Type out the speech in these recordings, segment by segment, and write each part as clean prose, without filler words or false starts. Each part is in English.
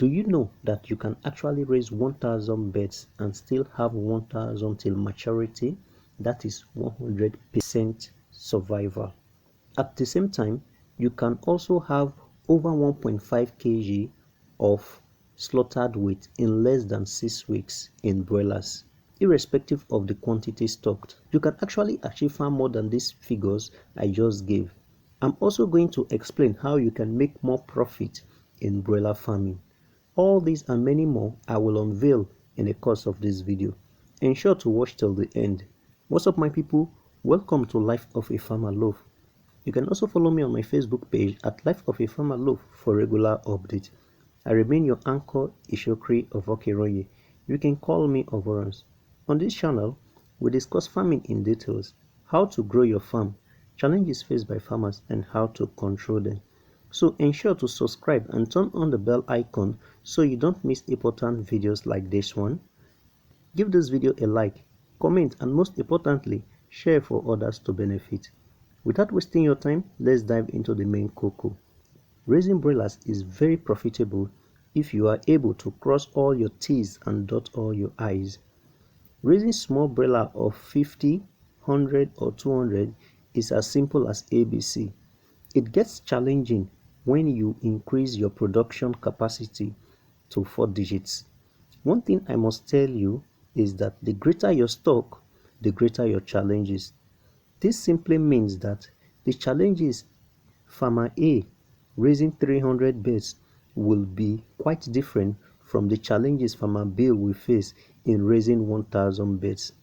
Do you know that you can actually raise 1,000 birds and still have 1,000 till maturity? That is 100% survival. At the same time, you can also have over 1.5 kg of slaughtered weight in less than 6 weeks in broilers. Irrespective of the quantity stocked, you can actually achieve far more than these figures I just gave. I'm also going to explain how you can make more profit in broiler farming. All these and many more I will unveil in the course of this video. Ensure to watch till the end. What's up my people? Welcome to Life of a Farmer Loaf. You can also follow me on my Facebook page at Life of a Farmer Loaf for regular updates. I remain your anchor Ishokri of Okeroye. You can call me Ovorans. On this channel, we discuss farming in details, how to grow your farm, challenges faced by farmers and how to control them. So ensure to subscribe and turn on the bell icon so you don't miss important videos like this one. Give this video a like, comment and most importantly, share for others to benefit. Without wasting your time, let's dive into the main cocoa. Raising broilers is very profitable if you are able to cross all your T's and dot all your I's. Raising small broiler of 50, 100 or 200 is as simple as ABC. It gets challenging when you increase your production capacity to 4 digits. One thing I must tell you is that the greater your stock, the greater your challenges. This simply means that the challenges Farmer A raising 300 birds will be quite different from the challenges Farmer B will face in raising 1,000 birds.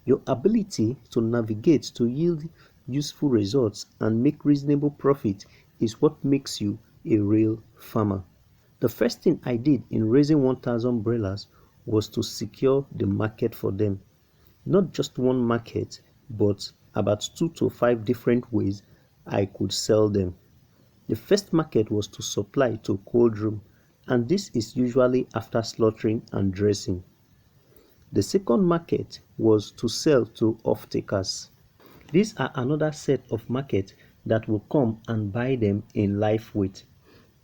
Your ability to navigate to yield useful results and make reasonable profit is what makes you a real farmer. The first thing I did in raising 1,000 broilers was to secure the market for them. Not just one market, but about 2 to 5 different ways I could sell them. The first market was to supply to cold room, and this is usually after slaughtering and dressing. The second market was to sell to off-takers. These are another set of market that will come and buy them in live weight.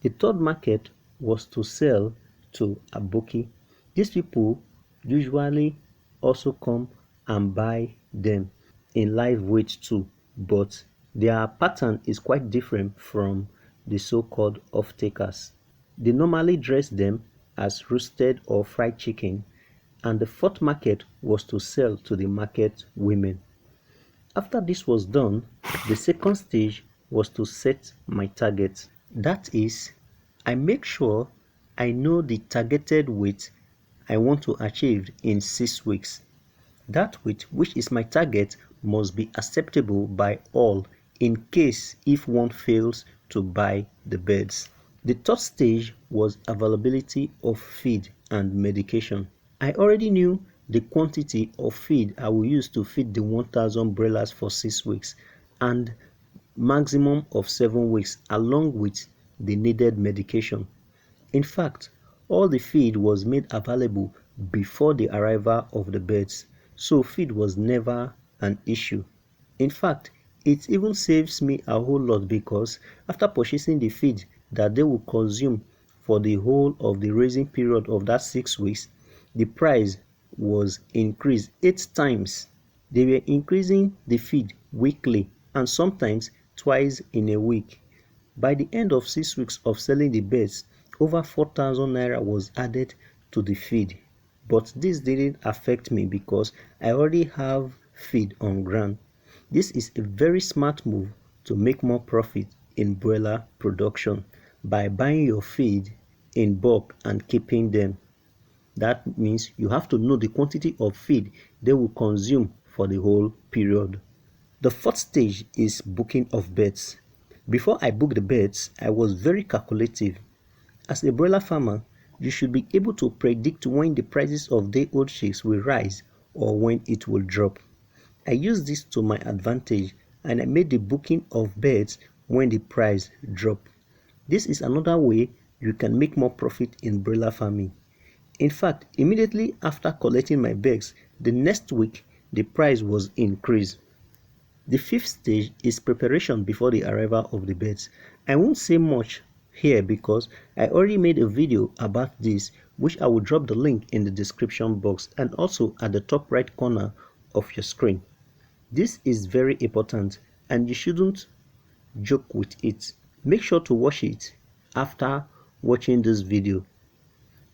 The third market was to sell to aboki. These people usually also come and buy them in live weight too, but their pattern is quite different from the so-called off-takers. They normally dress them as roasted or fried chicken, and the fourth market was to sell to the market women. After this was done, the second stage was to set my target. That is, I make sure I know the targeted weight I want to achieve in 6 weeks. That weight, which is my target, must be acceptable by all in case if one fails to buy the birds. The third stage was availability of feed and medication. I already knew the quantity of feed I will use to feed the 1,000 broilers for 6 weeks and maximum of 7 weeks along with the needed medication. In fact, all the feed was made available before the arrival of the birds, so feed was never an issue. In fact, it even saves me a whole lot because after purchasing the feed that they will consume for the whole of the raising period of that 6 weeks, the price was increased 8 times. They were increasing the feed weekly and sometimes twice in a week. By the end of 6 weeks of selling the birds, over 4,000 naira was added to the feed. But this didn't affect me because I already have feed on ground. This is a very smart move to make more profit in broiler production by buying your feed in bulk and keeping them. That means you have to know the quantity of feed they will consume for the whole period. The fourth stage is booking of birds. Before I book the birds, I was very calculative. As a broiler farmer, you should be able to predict when the prices of day-old chicks will rise or when it will drop. I used this to my advantage and I made the booking of birds when the price dropped. This is another way you can make more profit in broiler farming. In fact, immediately after collecting my birds, the next week the price was increased. The fifth stage is preparation before the arrival of the birds. I won't say much here because I already made a video about this, which I will drop the link in the description box and also at the top right corner of your screen. This is very important and you shouldn't joke with it. Make sure to watch it after watching this video.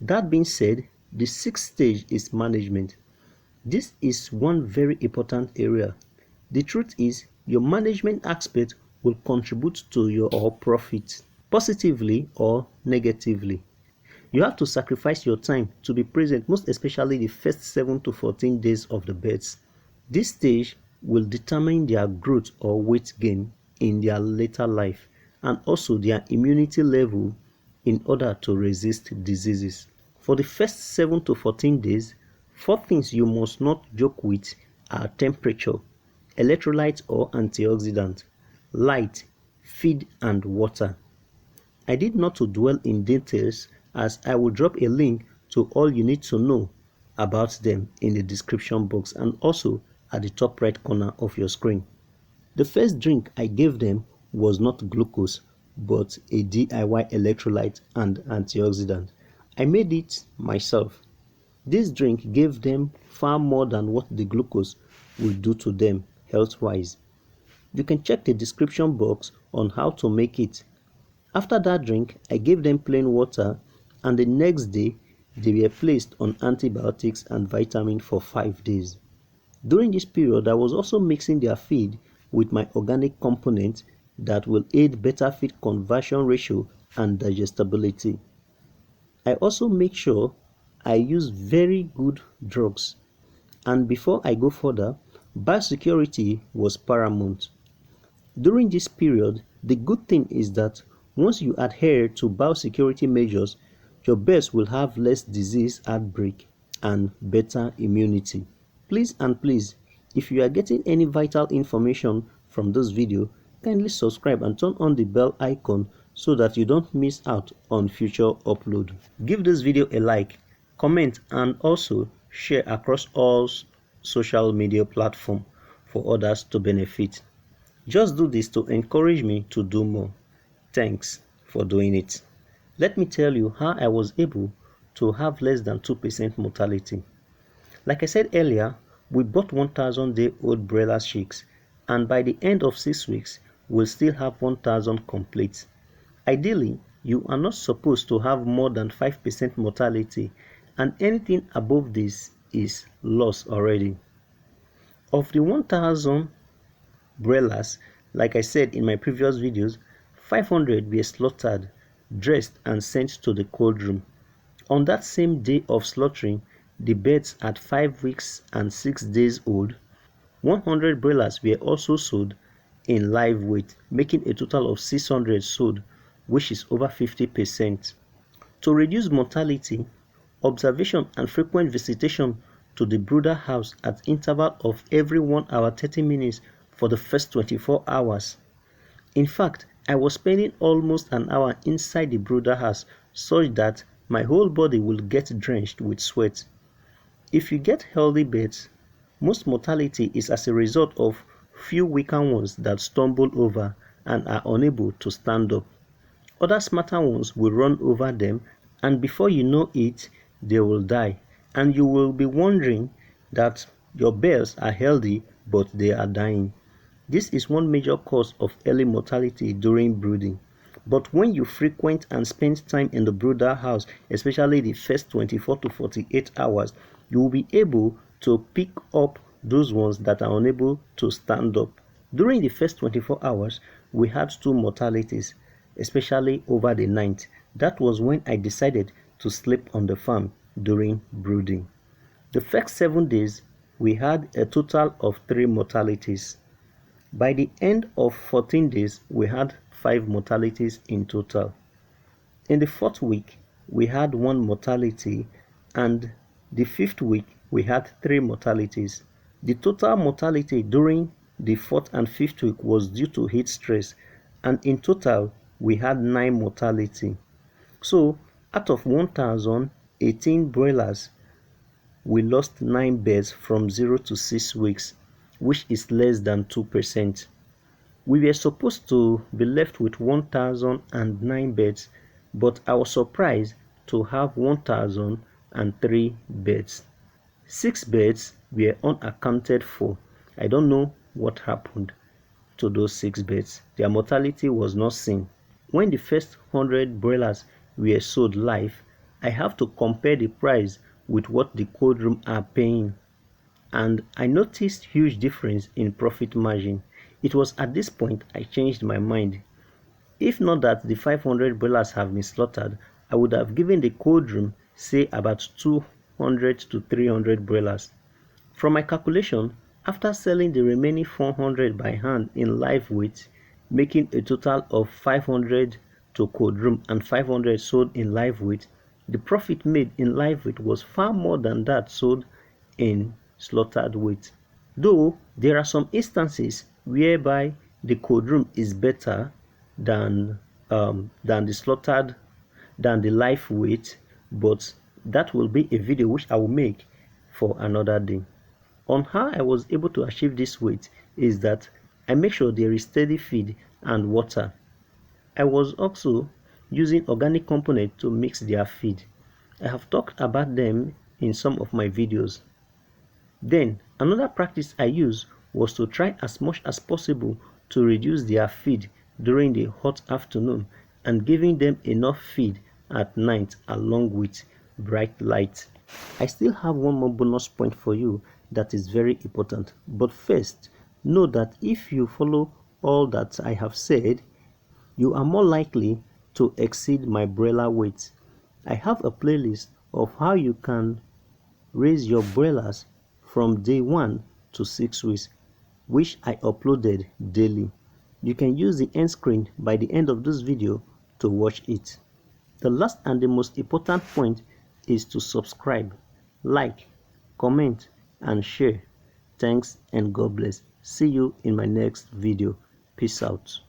That being said, the sixth stage is management. This is one very important area. The truth is, your management aspect will contribute to your profit, positively or negatively. You have to sacrifice your time to be present, most especially the first 7 to 14 days of the birds. This stage will determine their growth or weight gain in their later life and also their immunity level in order to resist diseases. For the first 7 to 14 days, 4 things you must not joke with are temperature, electrolytes or antioxidant, light, feed and water. I did not to dwell in details as I will drop a link to all you need to know about them in the description box and also at the top right corner of your screen. The first drink I gave them was not glucose but a DIY electrolyte and antioxidant. I made it myself. This drink gave them far more than what the glucose will do to them health-wise. You can check the description box on how to make it. After that drink, I gave them plain water and the next day they were placed on antibiotics and vitamin for 5 days. During this period, I was also mixing their feed with my organic component that will aid better feed conversion ratio and digestibility. I also make sure I use very good drugs. And before I go further, biosecurity was paramount. During this period, the good thing is that once you adhere to biosecurity measures, your birds will have less disease outbreak and better immunity. Please, if you are getting any vital information from this video, kindly subscribe and turn on the bell icon so that you don't miss out on future upload. Give this video a like, comment and also share across all social media platforms for others to benefit. Just do this to encourage me to do more. Thanks for doing it. Let me tell you how I was able to have less than 2% mortality. Like I said earlier, we bought 1,000-day-old broiler chicks and by the end of 6 weeks, we'll still have 1,000 complete. Ideally, you are not supposed to have more than 5% mortality and anything above this is loss already. Of the 1,000 broilers, like I said in my previous videos, 500 were slaughtered, dressed and sent to the cold room. On that same day of slaughtering, the birds at 5 weeks and 6 days old, 100 broilers were also sold in live weight, making a total of 600 sold, which is over 50%. To reduce mortality, observation and frequent visitation to the brooder house at interval of every 1 hour 30 minutes for the first 24 hours. In fact, I was spending almost an hour inside the brooder house such that my whole body will get drenched with sweat. If you get healthy birds, most mortality is as a result of few weaker ones that stumble over and are unable to stand up. Other smarter ones will run over them and before you know it, they will die. And you will be wondering that your birds are healthy but they are dying. This is one major cause of early mortality during brooding. But when you frequent and spend time in the brooder house, especially the first 24 to 48 hours, you will be able to pick up those ones that are unable to stand up. During the first 24 hours, we had 2 mortalities, especially over the night. That was when I decided to sleep on the farm during brooding. The first 7 days, we had a total of 3 mortalities. By the end of 14 days, we had 5 mortalities in total. In the 4th week, we had 1 mortality and the 5th week, we had 3 mortalities. The total mortality during the 4th and 5th week was due to heat stress and in total, we had 9 mortality. So, out of 1,018 broilers, we lost 9 birds from 0 to 6 weeks, which is less than 2%. We were supposed to be left with 1,009 birds, but I was surprised to have 1,003 birds. 6 birds were unaccounted for. I don't know what happened to those 6 birds. Their mortality was not seen. When the first 100 broilers were sold live, I have to compare the price with what the cold room are paying, and I noticed huge difference in profit margin. It was at this point I changed my mind. If not that the 500 broilers have been slaughtered, I would have given the cold room say about 200 to 300 broilers. From my calculation, after selling the remaining 400 by hand in live weight, making a total of 500 to cold room and 500 sold in live weight, the profit made in live weight was far more than that sold in slaughtered weight. Though there are some instances whereby the cold room is better than the live weight, but that will be a video which I will make for another day. On how I was able to achieve this weight is that I make sure there is steady feed and water. I was also using organic component to mix their feed. I have talked about them in some of my videos. Then another practice I used was to try as much as possible to reduce their feed during the hot afternoon and giving them enough feed at night along with bright light. I still have one more bonus point for you that is very important. But first, know that if you follow all that I have said, you are more likely to exceed my broiler weight. I have a playlist of how you can raise your broilers from day 1 to 6 weeks, which I uploaded daily. You can use the end screen by the end of this video to watch it. The last and the most important point is to subscribe, like, comment, and share. Thanks and God bless. See you in my next video. Peace out.